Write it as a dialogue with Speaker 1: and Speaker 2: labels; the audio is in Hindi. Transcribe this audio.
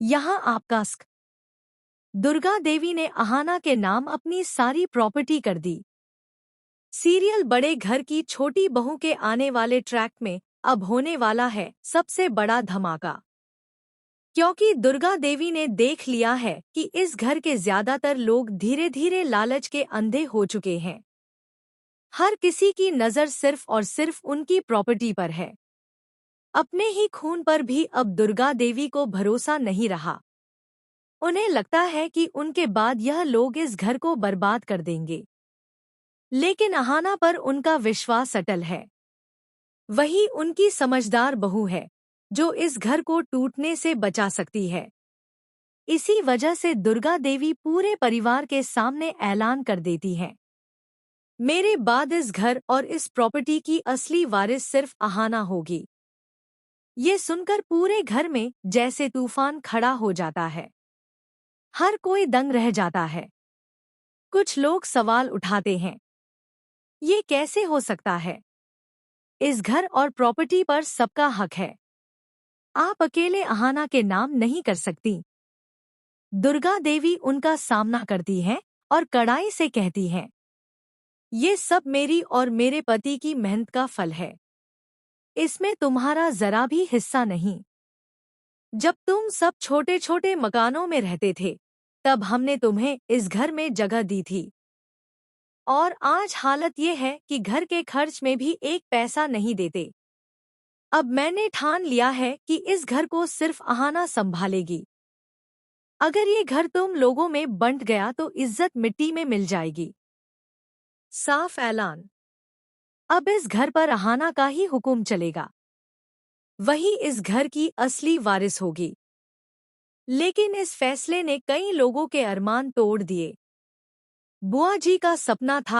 Speaker 1: यहाँ आपका दुर्गा देवी ने अहाना के नाम अपनी सारी प्रॉपर्टी कर दी। सीरियल बड़े घर की छोटी बहू के आने वाले ट्रैक में अब होने वाला है सबसे बड़ा धमाका, क्योंकि दुर्गा देवी ने देख लिया है कि इस घर के ज्यादातर लोग धीरे धीरे लालच के अंधे हो चुके हैं। हर किसी की नज़र सिर्फ और सिर्फ उनकी प्रॉपर्टी पर है। अपने ही खून पर भी अब दुर्गा देवी को भरोसा नहीं रहा। उन्हें लगता है कि उनके बाद यह लोग इस घर को बर्बाद कर देंगे, लेकिन अहाना पर उनका विश्वास अटल है। वही उनकी समझदार बहू है जो इस घर को टूटने से बचा सकती है। इसी वजह से दुर्गा देवी पूरे परिवार के सामने ऐलान कर देती है, मेरे बाद इस घर और इस प्रॉपर्टी की असली वारिस सिर्फ अहाना होगी। ये सुनकर पूरे घर में जैसे तूफान खड़ा हो जाता है। हर कोई दंग रह जाता है। कुछ लोग सवाल उठाते हैं, ये कैसे हो सकता है? इस घर और प्रॉपर्टी पर सबका हक है। आप अकेले अहाना के नाम नहीं कर सकती। दुर्गा देवी उनका सामना करती है और कड़ाई से कहती हैं, ये सब मेरी और मेरे पति की मेहनत का फल है। इसमें तुम्हारा जरा भी हिस्सा नहीं। जब तुम सब छोटे छोटे मकानों में रहते थे, तब हमने तुम्हें इस घर में जगह दी थी। और आज हालत ये है कि घर के खर्च में भी एक पैसा नहीं देते। अब मैंने ठान लिया है कि इस घर को सिर्फ अहाना संभालेगी। अगर ये घर तुम लोगों में बंट गया तो इज्जत मिट्टी में मिल जाएगी। साफ ऐलान। अब इस घर पर अहाना का ही हुक्म चलेगा। वही इस घर की असली वारिस होगी। लेकिन इस फैसले ने कई लोगों के अरमान तोड़ दिए। बुआ जी का सपना था